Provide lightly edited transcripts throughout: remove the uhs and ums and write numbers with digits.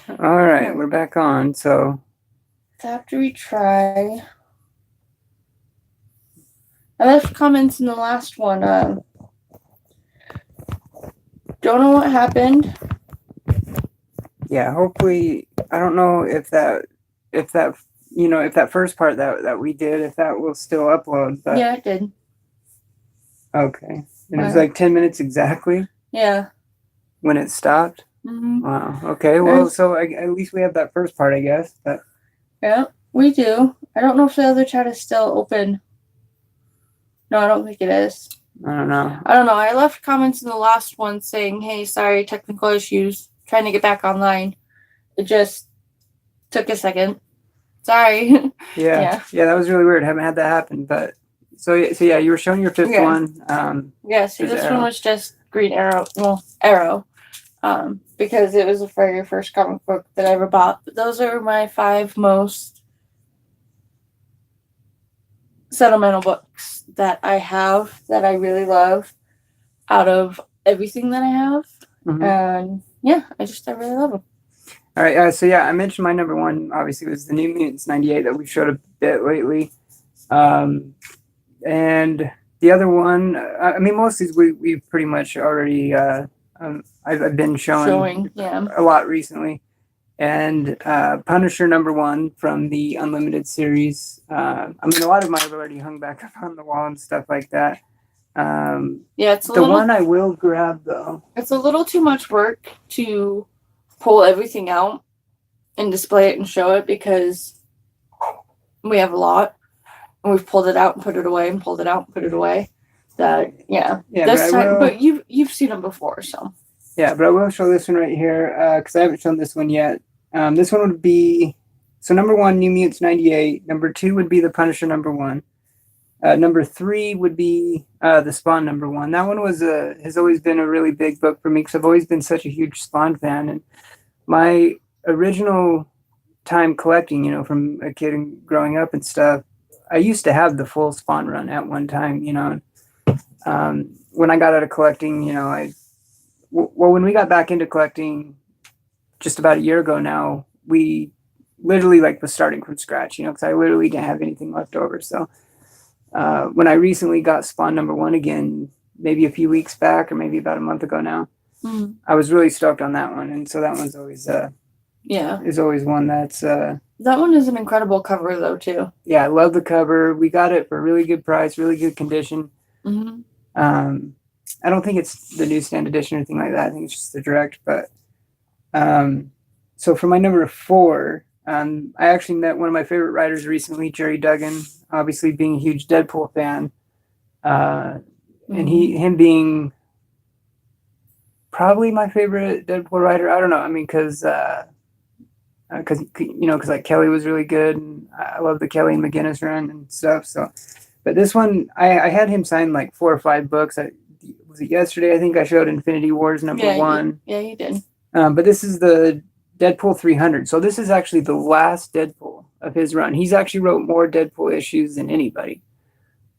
All right, we're back on. So, After we try, I left comments in the last one. Don't know what happened. yeah, hopefully, I don't know if that, if that first part that we did, if that will still upload, but Yeah, it did. okay. And it was Wow. like 10 minutes exactly Yeah. when it stopped. Mm-hmm. Wow. Okay. Well, There's, so at least we have that first part, I guess. But yeah, we do. I don't know if the other chat is still open. No, I don't think it is. I don't know. I don't know. I left comments in the last one saying, hey, sorry, technical issues. Trying to get back online. It just took a second. Sorry. Yeah. Yeah. Yeah, that was really weird. Haven't had that happen, but so yeah, you were showing your fifth Yeah. one. Yeah, see, There's this one Arrow. was just Green Arrow. Well, Arrow. Because it was the very first comic book that I ever bought. But those are my 5 most sentimental books that I have that I really love out of everything that I have. Mm-hmm. And yeah, I really love them. All right. So yeah, I mentioned my number one obviously was the New Mutants '98 that we've showed a bit lately. Um, and the other one, I mean, most of these we've pretty much already. I've been showing Yeah. a lot recently, and Punisher number one from the Unlimited series. I mean, a lot of them I've already hung back up on the wall and stuff like that. Yeah, it's a The little one I will grab though. it's a little too much work to pull everything out and display it and show it because we have a lot and we've pulled it out and put it away and pulled it out and put it away. That yeah, Yeah, this but I time, will. but you've seen them before, so Yeah, but I will show this one right here because I haven't shown this one yet. This one would be so number one, New Mutants '98. Number two would be the Punisher number one. Number three would be the Spawn number one. That one was has always been a really big book for me because I've always been such a huge Spawn fan. And my original time collecting, from a kid and growing up and stuff, I used to have the full Spawn run at one time. When I got out of collecting, when we got back into collecting just about a year ago now, we literally like was starting from scratch, because I literally didn't have anything left over. So when I recently got Spawn number one again, maybe a few weeks back or maybe about a month ago now, I was really stoked on that one, and so that one's always yeah, is always one that's that one is an incredible cover though too. yeah, I love the cover. We got it for a really good price, really good condition. Mm-hmm. I don't think it's the newsstand edition or anything like that. I think it's just the direct. But so for my number four, I actually met one of my favorite writers recently, Jerry Duggan. Obviously, being a huge Deadpool fan, and him being probably my favorite Deadpool writer. I don't know. I mean, because like Kelly was really good, and I love the Kelly and McGinnis run and stuff. So, but this one, I had him sign like 4 or 5 books. Was it yesterday? I think I showed Infinity Wars number one. Yeah, you did. But this is the Deadpool 300. So this is actually the last Deadpool of his run. He's actually wrote more Deadpool issues than anybody.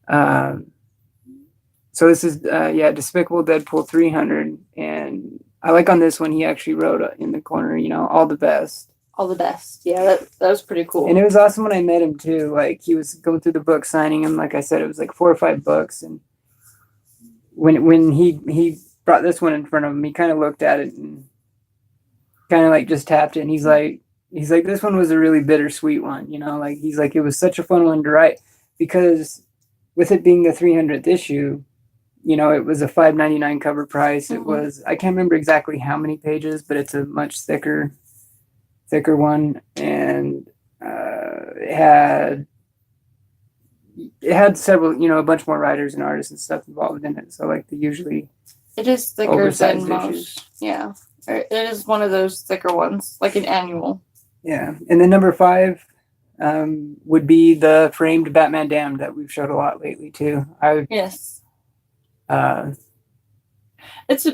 So this is Despicable Deadpool 300, and I like on this one he actually wrote in the corner, all the best. All the best. Yeah, that was pretty cool. And it was awesome when I met him too. Like he was going through the book signing them. Like I said, it was like 4 or 5 books, and when he brought this one in front of him, he kind of looked at it and kind of like just tapped it, and he's like, this one was a really bittersweet one, like he's like, it was such a fun one to write because with it being the 300th issue, it was a $5.99 cover price. It was, I can't remember exactly how many pages, but it's a much thicker one, and it had several, a bunch more writers and artists and stuff involved in it. So like the usually it is thicker than most. Yeah, it is one of those thicker ones, like an annual. Yeah, and then number 5 would be the framed Batman Damned that we've showed a lot lately too. Yes. It's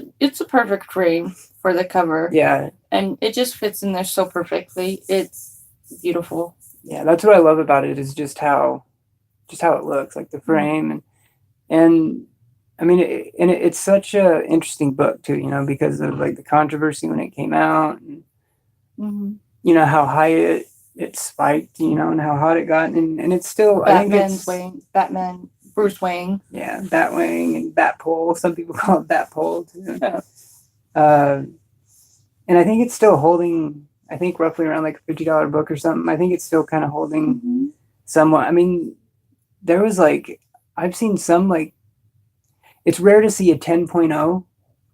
a perfect frame for the cover. Yeah, and it just fits in there so perfectly. It's beautiful. Yeah, that's what I love about it is just how it looks, like the frame, and I mean, it's such a interesting book too, because of like the controversy when it came out, and you know, how high it spiked, you know, and how hot it got, and it's still, I think it's Batman, Bruce Wayne. yeah, Batwing and Batpole. Some people call it Batpole too. Yeah. And I think it's still holding. I think roughly around like a $50 book or something. I think it's still kind of holding somewhat. I mean, there was like I've seen some like it's rare to see a 10.0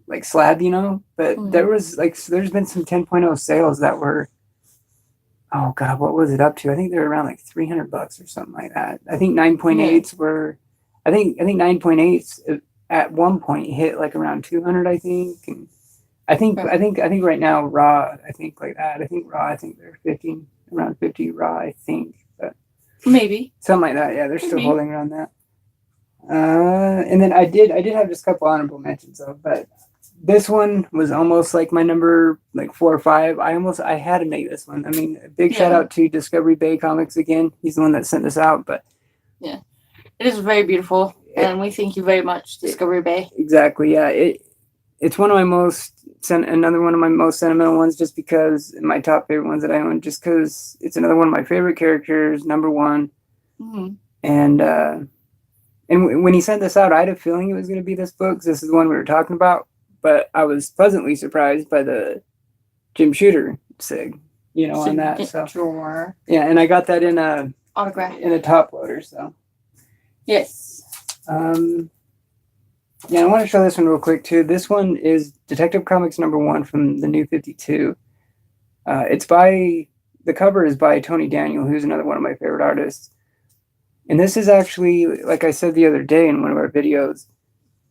like slab, you know, but there was like there's been some 10.0 sales that were oh god, what was it up to? I think they were around like $300 or something like that. I think 9.8s were I think 9.8s at one point hit like around 200, I think. And I think right now raw, I think like that. I think raw, I think they're 50 around 50 raw, I think. But maybe something like that. Yeah, they're still holding around that. And then I did have just a couple honorable mentions though, but this one was almost like my number like 4 or 5. I had to make this one. I mean, a big shout out to Discovery Bay Comics again. He's the one that sent this out, but yeah, it is very beautiful, and we thank you very much, Discovery Bay. Exactly. Yeah, it's one of my another one of my most sentimental ones, just because my top favorite ones that I own, just because it's another one of my favorite characters, number one. And when he sent this out, I had a feeling it was going to be this book, 'cause this is the one we were talking about. But I was pleasantly surprised by the Jim Shooter sig, you know, on that. So drawer. yeah, and I got that in a autograph in a top loader. So yes. Yeah, I want to show this one real quick too. This one is Detective Comics #1 from the New 52. The cover is by Tony Daniel, who's another one of my favorite artists. And this is actually, like I said the other day in one of our videos,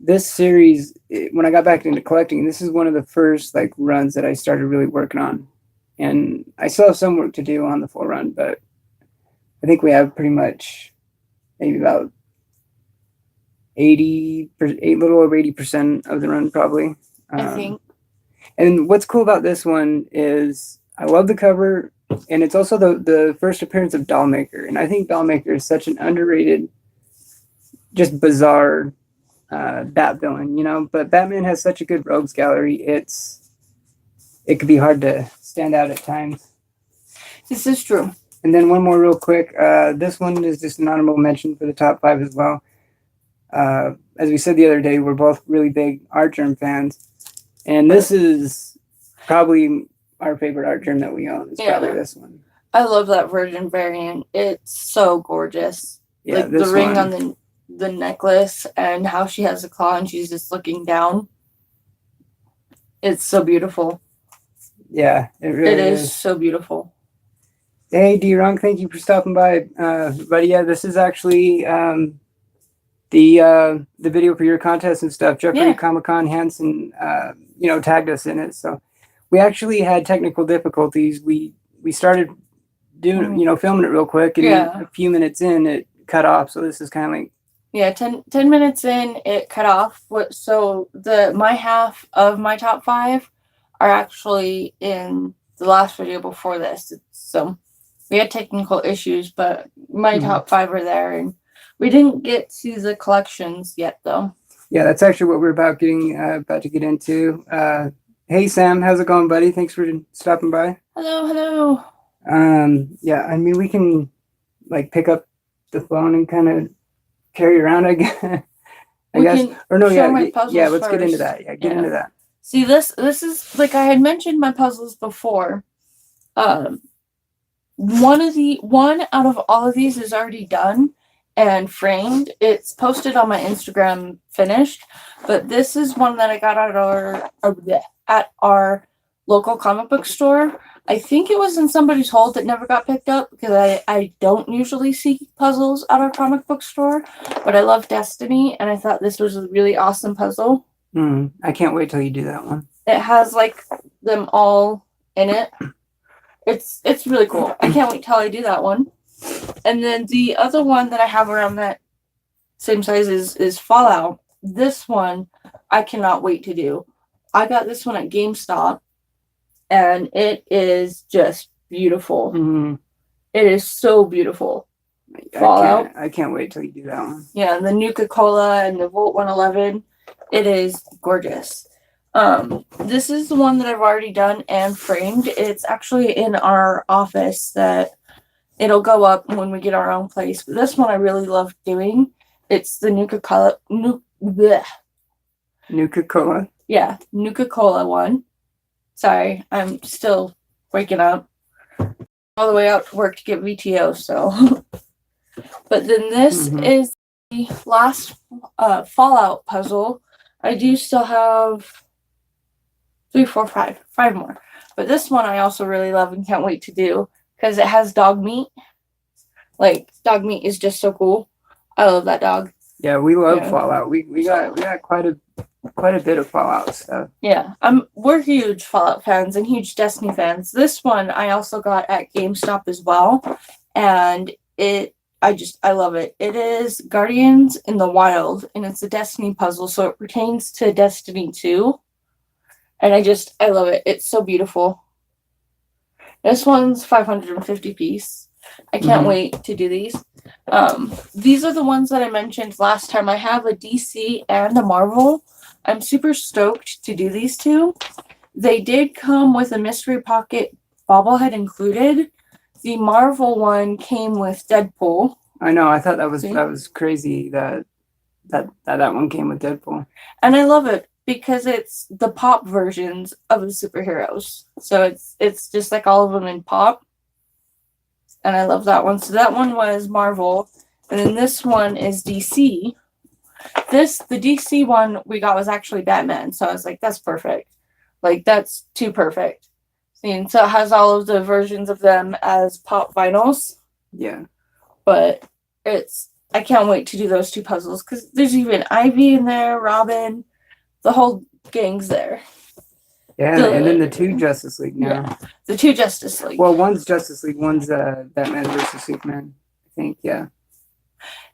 this series, when I got back into collecting, this is one of the first like runs that I started really working on. And I still have some work to do on the full run, but I think we have pretty much maybe about 80, a little over 80% of the run probably. I think. And what's cool about this one is I love the cover, and it's also the first appearance of Dollmaker. And I think Dollmaker is such an underrated, just bizarre Bat villain, you know. But Batman has such a good rogues gallery. It could be hard to stand out at times. This is true. And then one more real quick. This one is just an honorable mention for the top 5 as well. As we said the other day, we're both really big Artgerm fans, and this is probably our favorite Artgerm that we own. It's probably this one. I love that Virgin variant. It's so gorgeous. Yeah, like the ring on the necklace, and how she has a claw and she's just looking down. It's so beautiful. Yeah, it really is so beautiful. Hey, D-Runk, thank you for stopping by. But yeah, this is actually the video for your contest and stuff. Jeffrey Comic-Con Hansen tagged us in it. So we actually had technical difficulties. We started doing filming it real quick, and a few minutes in it cut off. So this is kind of like 10 minutes in it cut off. So my half of my top 5 are actually in the last video before this. So we had technical issues, but my top 5 are there, and we didn't get to the collections yet, though. Yeah, that's actually what we're about to get into. Hey, Sam, how's it going, buddy? Thanks for stopping by. Hello. Yeah, I mean, we can like pick up the phone and kind of carry around, I guess. Let's get into that. Yeah, get into that. See, this is like I had mentioned my puzzles before. One out of all of these is already done and framed. It's posted on my Instagram finished, but this is one that I got at our local comic book store. I think it was in somebody's hold that never got picked up, because I don't usually see puzzles at our comic book store, but I love Destiny, and I thought this was a really awesome puzzle. I can't wait till you do that one. It has like them all in it. It's really cool. I can't wait till I do that one. And then the other one that I have around that same size is Fallout. This one I cannot wait to do. I got this one at GameStop, and it is just beautiful. It is so beautiful. Fallout. I can't wait till you do that one. Yeah, and the Nuka-Cola and the Volt 111. It is gorgeous. This is the one that I've already done and framed. It's actually in our office that it'll go up when we get our own place. But this one I really love doing. It's the Nuka-Cola, Nuka-Cola. yeah, Nuka-Cola one. Sorry, I'm still waking up. All the way out to work to get VTO, so. But then this is the last Fallout puzzle. I do still have 3, 4, 5 more. But this one I also really love and can't wait to do because it has dog meat. Like, dog meat is just so cool. I love that dog. Yeah, we love Fallout. We got quite a bit of Fallout stuff. Yeah, we're huge Fallout fans and huge Destiny fans. This one I also got at GameStop as well, and I love it. It is Guardians in the Wild, and it's a Destiny puzzle, so it pertains to Destiny 2. And I love it. It's so beautiful. This one's 550 piece. I can't wait to do these. These are the ones that I mentioned last time. I have a DC and a Marvel. I'm super stoked to do these two. They did come with a mystery pocket bobblehead included. The Marvel one came with Deadpool. I know. I thought that was crazy that one came with Deadpool. And I love it because it's the pop versions of the superheroes. So it's just like all of them in pop. And I love that one. So that one was Marvel. And then this one is DC. The DC one we got was actually Batman. So I was like, that's perfect. Like, that's too perfect. And so it has all of the versions of them as pop vinyls. Yeah. But I can't wait to do those two puzzles because there's even Ivy in there, Robin, the whole gang's there. Yeah, and then the 2 Justice League now. Yeah, the 2 Justice League. Well, one's Justice League, one's Batman versus Superman, I think, yeah.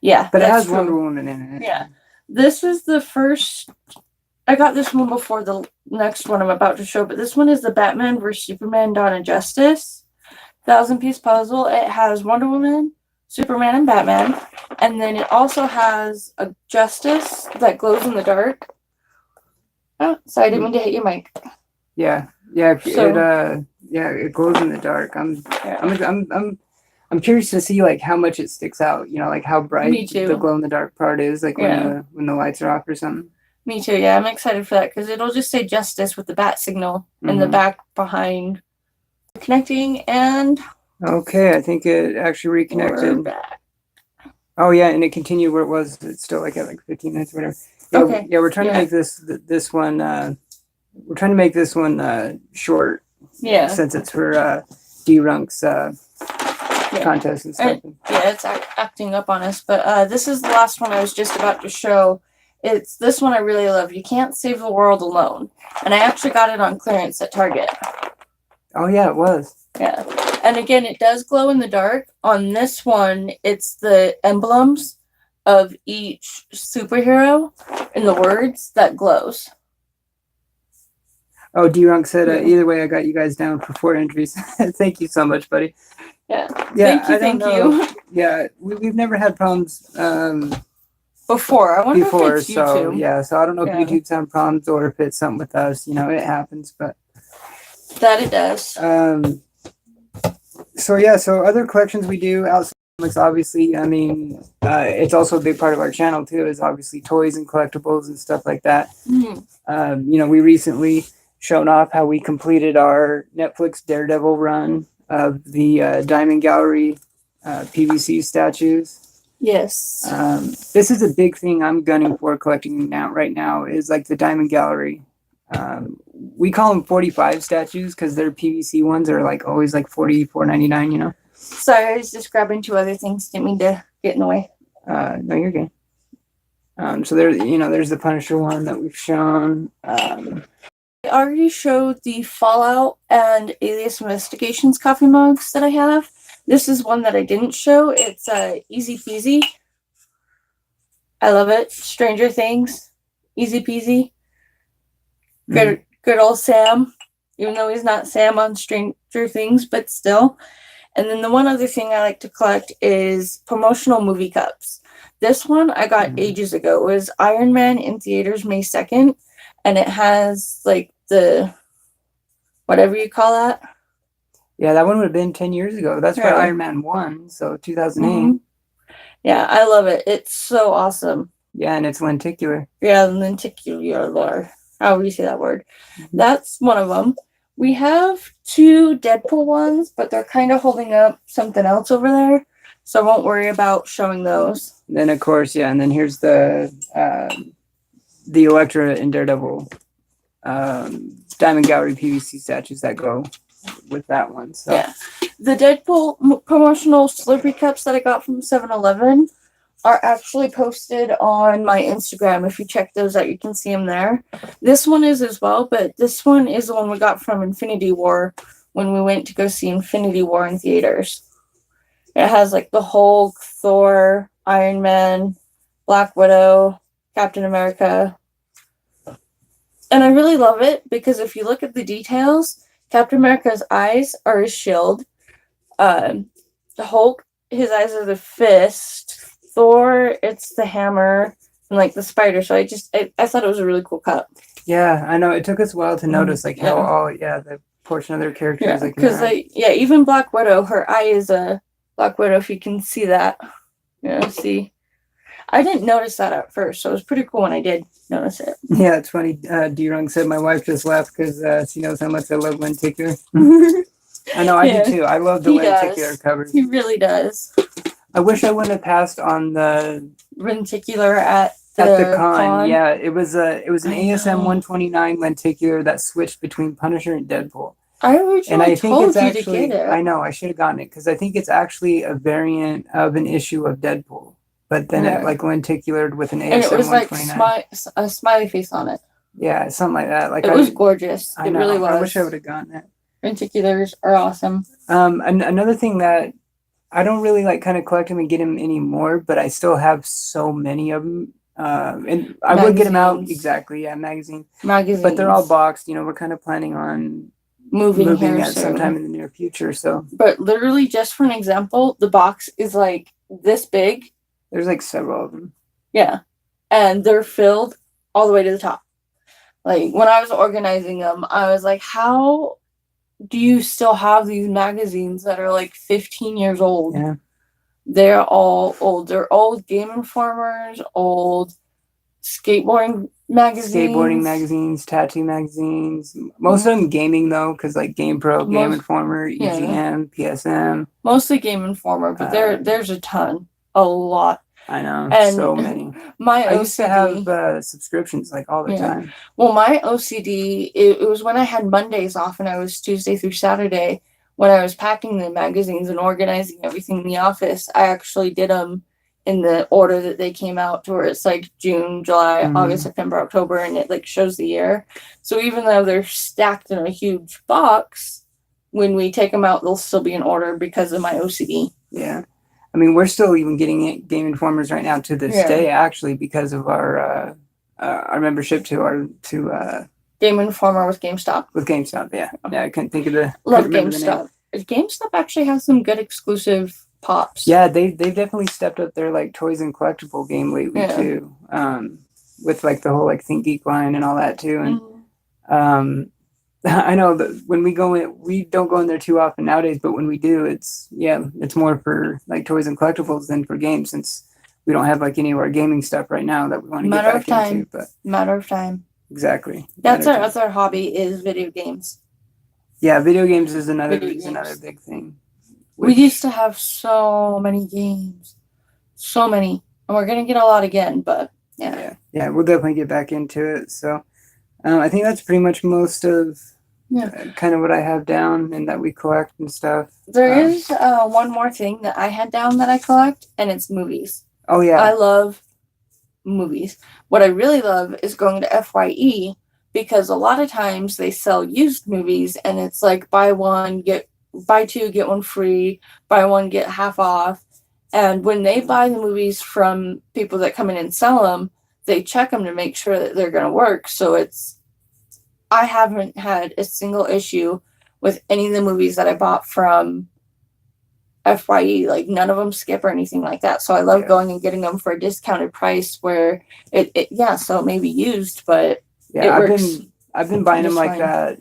Yeah. But it has Wonder Woman in it. Yeah. This is the first. I got this one before the next one I'm about to show, but this one is the Batman vs. Superman Dawn of Justice 1,000-piece puzzle. It has Wonder Woman, Superman, and Batman. And then it also has a Justice that glows in the dark. Oh, sorry, I didn't mean to hit your mic. Yeah. It glows in the dark. I'm curious to see like how much it sticks out. You know, like how bright the glow in the dark part is, like when the lights are off or something. Me too. Yeah, I'm excited for that because it'll just say Justice with the bat signal in the back behind. Connecting and. Okay, I think it actually reconnected. We're back. Oh yeah, and it continued where it was. It's still like at like 15 minutes or whatever. Yeah, okay. Yeah, we're trying to make this one. We're trying to make this one short. Yeah. Since it's for D-Runk's contest and stuff. It's acting up on us. But this is the last one I was just about to show. It's this one I really love. You Can't Save the World Alone, and I actually got it on clearance at Target. Oh yeah, it was. Yeah, and again, it does glow in the dark. On this one, it's the emblems of each superhero and the words that glows. Oh, D-Runk said, either way, I got you guys down for 4 entries. Thank you so much, buddy. Yeah. Thank you. Yeah, we've never had problems before. I wonder if it's so YouTube. yeah, so I don't know if YouTube's having problems or if it's something with us. You know, it happens, but that it does. So other collections we do outside of comics, obviously. I mean, it's also a big part of our channel too. Is obviously toys and collectibles and stuff like that. Mm-hmm. You know, we recently shown off how we completed our Netflix Daredevil run of the Diamond Gallery PVC statues. Yes. This is a big thing I'm gunning for collecting right now is like the Diamond Gallery. We call them 45 statues because their PVC ones are like always like $44.99, you know. Sorry, I was just grabbing 2 other things. Didn't mean to get in the way. No, you're good. So there's the Punisher one that we've shown. I already showed the Fallout and Alias Investigations coffee mugs that I have. This is one that I didn't show. It's Easy Peasy. I love it. Stranger Things. Easy peasy. Good old Sam. Even though he's not Sam on Stranger Things, but still. And then the one other thing I like to collect is promotional movie cups. This one I got ages ago. It was Iron Man in theaters May 2nd. and it has like the whatever you call that. Yeah, that one would have been 10 years ago. That's for Yeah. Iron Man 1, so 2008. Mhm. Yeah, I love it. It's so awesome. Yeah, and it's lenticular. Yeah, lenticular, however you say that word. Mhm. That's one of them. We have 2 Deadpool ones, but they're kind of holding up something else over there, so I won't worry about showing those. Then, of course, yeah, and then here's the Elektra and Daredevil Diamond Gallery PVC statues that go with that one. So Yeah. The Deadpool promotional Slurpee cups that I got from 7-Eleven are actually posted on my Instagram. If you check those out, you can see them there. This one is as well, but this one is the one we got from Infinity War when we went to go see Infinity War in theaters. It has like the Hulk, Thor, Iron Man, Black Widow, Captain America. And I really love it because if you look at the details, Captain America's eyes are his shield. The Hulk, his eyes are the fist. Thor, it's the hammer, and like the spider. So I thought it was a really cool cup. yeah, I know it took us a while to notice like how the portion of their characters Yeah, like because even Black Widow, her eye is a Black Widow. If you can see that, see. I didn't notice that at first, so it was pretty cool when I did notice it. Yeah, it's funny. D-Rung said my wife just left because she knows how much I love lenticular. I know, I do too. I love the lenticular covers. He really does. I wish I wouldn't have passed on the lenticular at at the the con. Yeah, it was an I ASM know. 129 lenticular that switched between Punisher and Deadpool. I originally And I think told it's you actually, to get it. I know, I should have gotten it because I think it's actually a variant of an issue of Deadpool, but then Yeah. it like lenticulared with an ASM And it was like 129. a smiley face on it. Yeah, something like that. Like It was gorgeous. I It know. really was. I wish I would have gotten it. Lenticulars are awesome. Another thing that I don't really like kind of collect them and get them anymore, but I still have so many of them. And I would get them out. Magazines. Exactly. Yeah, magazine. Magazines. But they're all boxed. We're kind of planning on moving here at soon. sometime in the near future. So But literally, just for an example, the box is like this big. there's like several of them. Yeah. And they're filled all the way to the top. Like when I was organizing them, I was like, how do you still have these magazines that are like 15 years old? Yeah. They're all old. They're old Game Informers, old skateboarding magazines. Tattoo magazines. Most of them gaming though, because like GamePro, Game Most- Informer, yeah. EGM, PSM. Mostly Game Informer, but there's a ton. A lot. I know, And so many. My I OCD. used to have subscriptions like all the Yeah. time. Well, my OCD, it was when I had Mondays off and I was Tuesday through Saturday when I was packing the magazines and organizing everything in the office. I actually did them in the order that they came out to where it's like June, July, Mhm. August, September, October, and it like shows the year. So even though they're stacked in a huge box, when we take them out, they'll still be in order because of my OCD. Yeah. I mean, we're still even getting Game Informers right now to this Yeah. day, actually, because of our membership to Game Informer with GameStop. with GameStop. Yeah, I couldn't think of the. Love couldn't remember the name. GameStop. GameStop actually has some good exclusive pops. Yeah, they've definitely stepped up their like toys and collectible game lately Yeah. too. With like the whole like Think Geek line and all that too, and Mhm. I know that when we go in, we don't go in there too often nowadays, but when we do, it's more for like toys and collectibles than for games, since we don't have like any of our gaming stuff right now that we want to get Matter of back time. into. But Matter of time. exactly, That's Matter of time. our hobby is video games. Yeah, video games is another Video games. another big thing. We used to have so many games. So many. And we're gonna get a lot again, but yeah. Yeah, we'll definitely get back into it. So I think that's pretty much most of kind of what I have down and that we collect and stuff. There is one more thing that I had down that I collect, and it's movies. Oh yeah, I love movies. What I really love is going to FYE because a lot of times they sell used movies and it's like buy two, get one free, buy one, get half off. And when they buy the movies from people that come in and sell them, they check them to make sure that they're going to work. So I haven't had a single issue with any of the movies that I bought from FYE. Like none of them skip or anything like that. So I love going and getting them for a discounted price where so it may be used, but Yeah, It I've works been buying them just like fine. that.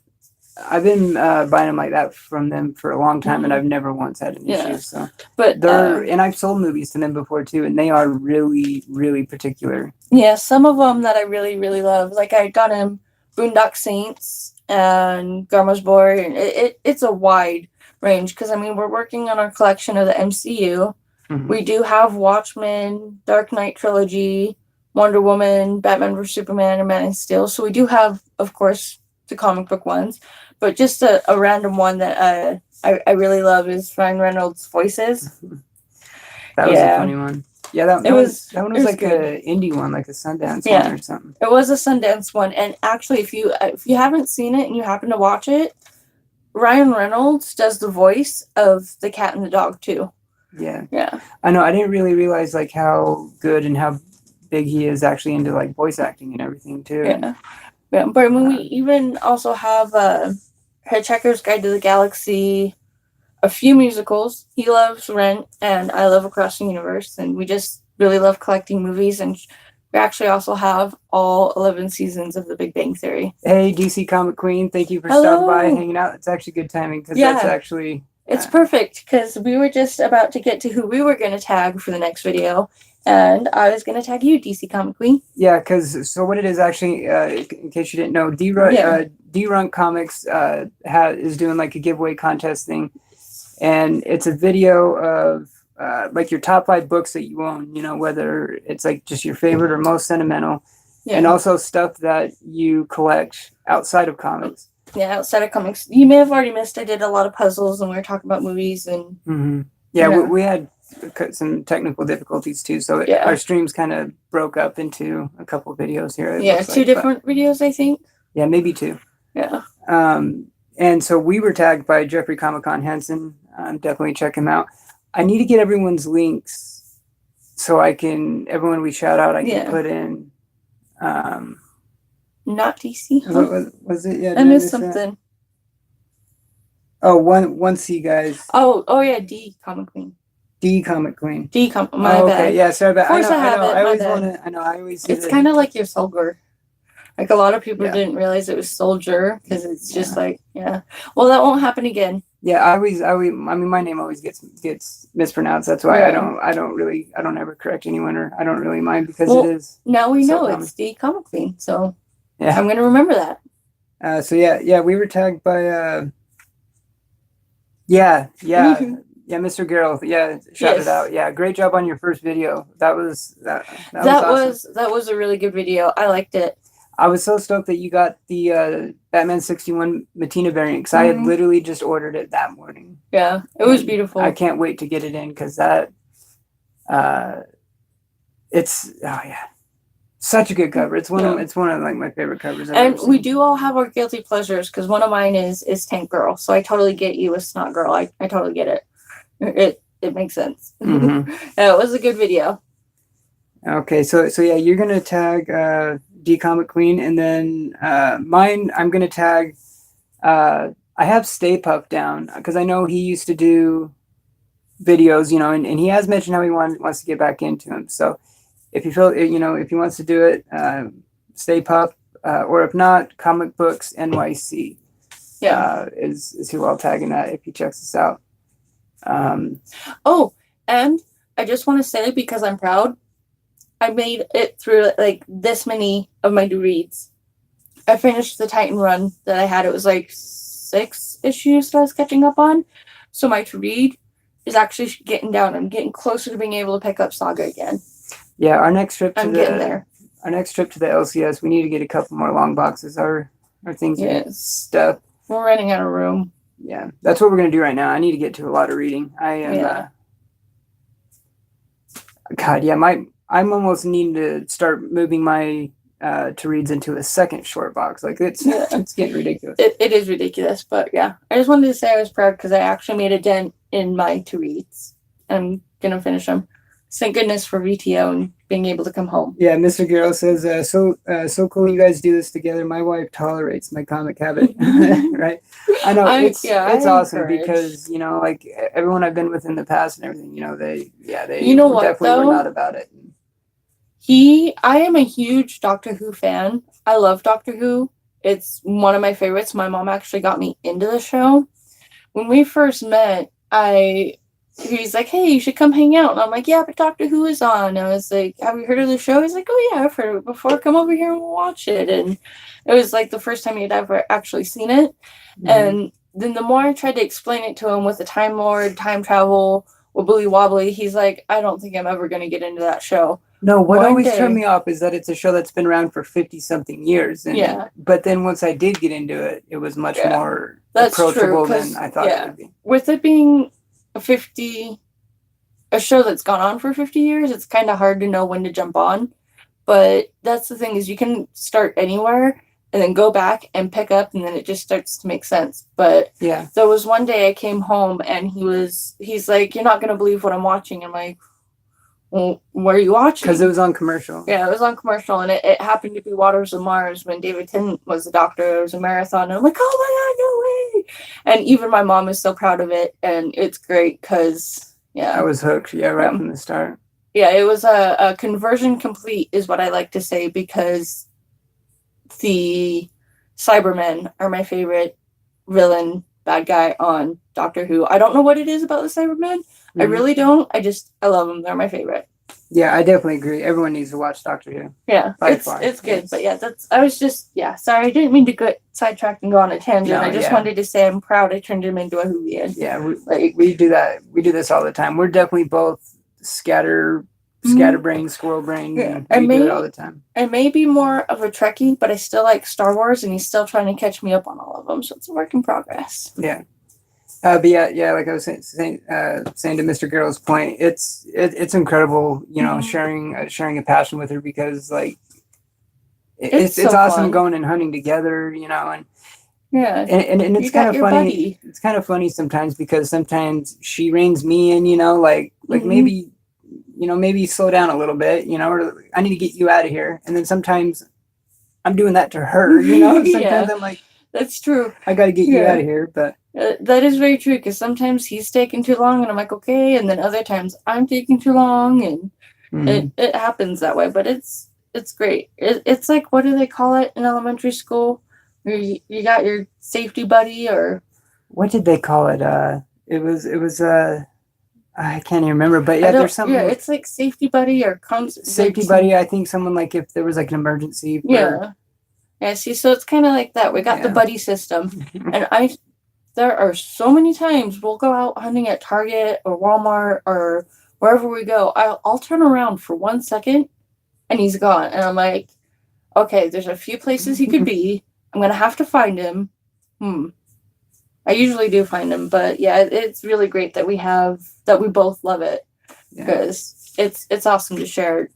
I've been buying them like that from them for a long time, and Mhm. I've never once had an Yeah. issue. So But and I've sold movies to them before too, and they are really, really particular. yeah, some of them that I really, really love. Like I got him Boondock Saints and Grandma's Boy, and it's a wide range because I mean we're working on our collection of the MCU. Mhm. We do have Watchmen, Dark Knight trilogy, Wonder Woman, Batman vs Superman, and Man of Steel. So we do have, of course, the comic book ones, but just a random one that I really love is Ryan Reynolds' voices. That was a Yeah. funny one. Yeah, that It one, was- that one it was was like good. a indie one, like a Sundance Yeah. one or something. It was a Sundance one, and actually, if you haven't seen it and you happen to watch it, Ryan Reynolds does the voice of the cat and the dog too. Yeah, Yeah, I know. I didn't really realize like how good and how big he is actually into like voice acting and everything too. yeah, yeah. But I mean, we even also have Hitchhiker's Guide to the Galaxy, a few musicals. He loves Rent, and I love Across the Universe, and we just really love collecting movies. And we actually also have all 11 seasons of The Big Bang Theory. Hey, DC Comic Queen, thank you for Hello. stopping by, hanging out. It's actually good timing because that's Yeah. actually It's perfect because we were just about to get to who we were going to tag for the next video, and I was going to tag you, DC Comic Queen. yeah. Because so what it is actually, in case you didn't know, D-Runk Comics is doing like a giveaway contest thing, and it's a video of like your top 5 books that you own. You know, whether it's like just your favorite or most sentimental, Yeah. and also stuff that you collect outside of comics. Yeah, outside of comics. You may have already missed, I did a lot of puzzles and we were talking about movies and... Mm-hmm. Yeah, Yeah. we had some technical difficulties too, so Yeah. our streams kind of broke up into a couple of videos here. it Yeah, looks two like, but- different videos, I think. Yeah, maybe 2. Yeah. And so we were tagged by Jeffrey Comic-Con Henson. Definitely check him out. I need to get everyone's links so everyone we shout out, I can Yeah. put in. Not DC. What was it? Yeah, I did missed miss that? something. Oh, one C guys. Oh yeah, D Comic Queen. D Comic Queen. My Oh, bad. okay, yeah, sorry about. Force I know. Habit, I always my bad. want to. I know. I always. see It's the- kind of like your Soldier. Like a lot of people Yeah. didn't realize it was Soldier because it's just like, yeah. Well, that won't happen again. Yeah, I mean, my name always gets mispronounced. That's why Yeah. I don't ever correct anyone, or I don't really mind because Well, it is. Now we So know common. it's the Comic Queen, so Yeah. I'm gonna remember that. So yeah, we were tagged by. Yeah, Mhm. Mr. Gerald. Yeah, shout Yes. it out. Yeah, great job on your first video. That was That was a really good video. I liked it. I was so stoked that you got the Batman 61 Matina variant because I had Mhm. literally just ordered it that morning. Yeah, it was And beautiful. I can't wait to get it in because that, such a good cover. It's one of like my favorite covers. I've And ever we seen. do all have our guilty pleasures because one of mine is Tank Girl. So I totally get you with Snot Girl. I totally get it. It makes sense. Mhm. Yeah, it was a good video. Okay, so yeah, you're gonna tag D Comic Queen, and then mine I'm gonna tag. I have Stay Puft down because I know he used to do videos, you know, and he has mentioned how he wants to get back into them. So if you feel, you know, if he wants to do it, Stay Puft, or if not, Comic Books NYC. Yeah. Is who I'll tag in that if he checks us out. Oh, and I just want to say, because I'm proud, I made it through like this many of my new reads. I finished the Titan run that I had. It was like 6 issues that I was catching up on. So my to read is actually getting down. I'm getting closer to being able to pick up Saga again. Yeah, our next trip to I'm getting there. Our next trip to the LCS, we need to get a couple more long boxes. Our things are Yes. stuff. We're running out of room. Yeah, that's what we're gonna do right now. I need to get to a lot of reading. I am. Yeah. God, yeah, I'm almost needing to start moving my to reads into a second short box. Like it's Yeah. it's getting ridiculous. It is ridiculous, but yeah. I just wanted to say I was proud because I actually made a dent in my to reads. I'm gonna finish them. Thank goodness for VTO and being able to come home. Yeah, Mr. Guerrero says, so cool you guys do this together. My wife tolerates my comic habit. Right? I know it's awesome encourage. because, you know, like everyone I've been with in the past and everything, you know, they You know what, definitely though? were not about it. I am a huge Doctor Who fan, I love Doctor Who. It's one of my favorites. My mom actually got me into the show. When we first met, he's like, "Hey, you should come hang out." And I'm like, "Yeah, but Doctor Who is on." And I was like, "Have you heard of the show?" He's like, "Oh yeah, I've heard of it before. Come over here and we'll watch it." And it was like the first time he'd ever actually seen it. Mhm. And then the more I tried to explain it to him with the Time Lord, time travel, wibbly wobbly, he's like, "I don't think I'm ever going to get into that show." No, what One always day- turned me off is that it's a show that's been around for 50 something years. And, Yeah. But then once I did get into it, it was much Yeah. more That's true, approachable 'cause, than I thought yeah. it would be. With it being a show that's gone on for 50 years, it's kind of hard to know when to jump on. But that's the thing, is you can start anywhere and then go back and pick up, and then it just starts to make sense. But Yeah. there was one day I came home and he's like, "You're not going to believe what I'm watching." I'm like, "Well, what are you watching?" Because it was on commercial. Yeah, it was on commercial, and it happened to be Waters of Mars when David Tennant was the Doctor. It was a marathon, and I'm like, "Oh my God, no way!" And even my mom is so proud of it, and it's great because, yeah. I was hooked, right Yeah. from the start. Yeah, it was a conversion complete, is what I like to say, because the Cybermen are my favorite villain, bad guy on Doctor Who. I don't know what it is about the Cybermen. I Mhm. really don't. I love them. They're my favorite. Yeah, I definitely agree. Everyone needs to watch Doctor Who. Yeah, By it's far, good. yes. But yeah, sorry, I didn't mean to get sidetracked and go on a tangent. No, I just yeah. wanted to say I'm proud I turned him into a Whovian. Yeah, Like, we do that. We do this all the time. We're definitely both scatterbrain, squirrel brain. Yeah. And we And do it me- all the time. I may be more of a Trekkie, but I still like Star Wars, and he's still trying to catch me up on all of them. So it's a work in progress. Yeah. But yeah, like I was saying to Mr. Garrow's point, it's incredible, Mhm. sharing a passion with her, because like It's it's so awesome fun. going and hunting together, and Yeah. and You it's got kind of your funny. buddy. It's kind of funny sometimes, because sometimes she rings me in, like Mhm. maybe slow down a little bit, or I need to get you out of here, and then sometimes I'm doing that to her, Sometimes Yeah. I'm like, That's true. I got to get you Yeah. out of here, but. That is very true, because sometimes he's taking too long, and I'm like, okay, and then other times I'm taking too long, and Mhm. it happens that way. But it's great. It's like, what do they call it in elementary school? Where you got your safety buddy, or What did they call it? It was I can't even remember, but I yeah, don't- there's something. Yeah, it's like safety buddy or Safety buddy. I think someone, like, if there was like an emergency. Yeah. Yeah. See, so it's kind of like that. We got the Yeah. buddy system, and there are so many times we'll go out hunting at Target or Walmart or wherever we go. I'll turn around for 1 second, and he's gone, and I'm like, okay, there's a few places he could be. I'm gonna have to find him. I usually do find him, but yeah, it's really great that we both love it, Yeah. because it's awesome to share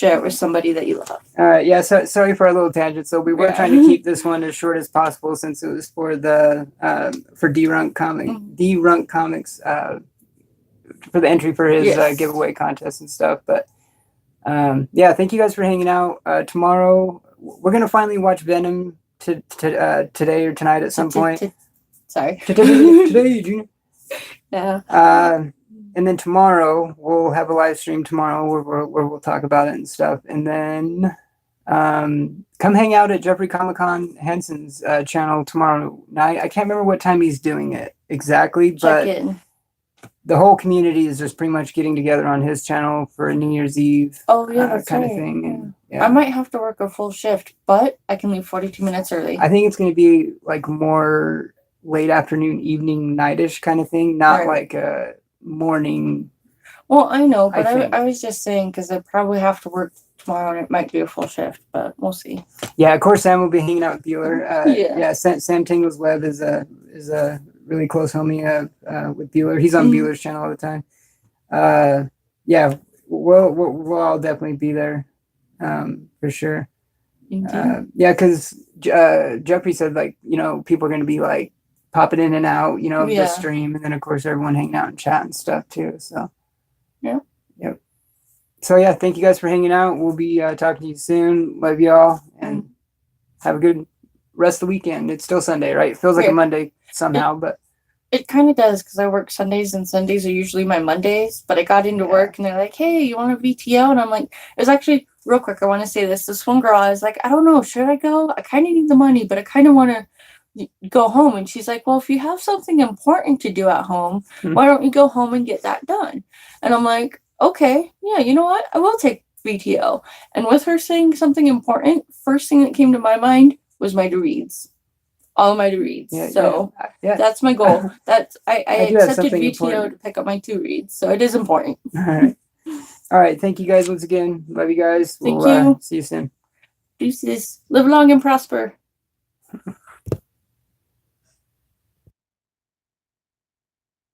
it with somebody that you love. All right. Yeah. So sorry for a little tangent. So we were Yeah. trying to keep this one as short as possible, since it was for the for D-Runk Comics for the entry for his Yes. giveaway contest and stuff. But yeah, thank you guys for hanging out. Tomorrow we're gonna finally watch Venom today or tonight at some point. Sorry. Today, Junior. Yeah. And then tomorrow we'll have a live stream tomorrow where we'll talk about it and stuff. And then come hang out at Jeffrey Comic Con Henson's channel tomorrow night. I can't remember what time he's doing it exactly, Check but in. the whole community is just pretty much getting together on his channel for a New Year's Eve Oh yeah, that's kind right. of thing. Yeah. And yeah, I might have to work a full shift, but I can leave 42 minutes early. I think it's going to be like more late afternoon, evening, nightish kind of thing, not Right. like a morning. Well, I know, but I think. I was just saying, because I probably have to work tomorrow, and it might be a full shift, but we'll see. Yeah, of course, Sam will be hanging out with Bueller. Yeah. Sam Tingles Web is a really close homie with Bueller. He's on Mhm. Bueller's channel all the time. Yeah, we'll all definitely be there for sure. Thank you. Yeah, because Jeffrey said, like, people are going to be like popping in and out, of the Yeah. stream, and then of course everyone hanging out and chat and stuff too. So Yeah. Yep. So yeah, thank you guys for hanging out. We'll be talking to you soon. Love y'all, and have a good rest of the weekend. It's still Sunday, right? It feels like Yeah. a Monday somehow, but It kind of does, because I work Sundays, and Sundays are usually my Mondays. But I got into Yeah. work, and they're like, "Hey, you want a VTO?" And I'm like, it was actually real quick, I want to say this. This one girl, I was like, I don't know, should I go? I kind of need the money, but I kind of want to go home. And she's like, well, if you have something important to do at home, why don't you go home and get that done? And I'm like, okay, yeah, you know what? I will take VTO. And with her saying something important, first thing that came to my mind was my reads. All my reads. Yeah, So yeah. that's my goal. That's I do have accepted something VTO important. to pick up my 2 reads. So it is important. All right. All right. Thank you guys once again. Love you guys. Thank We'll you. see you soon. Deuces. Live long and prosper.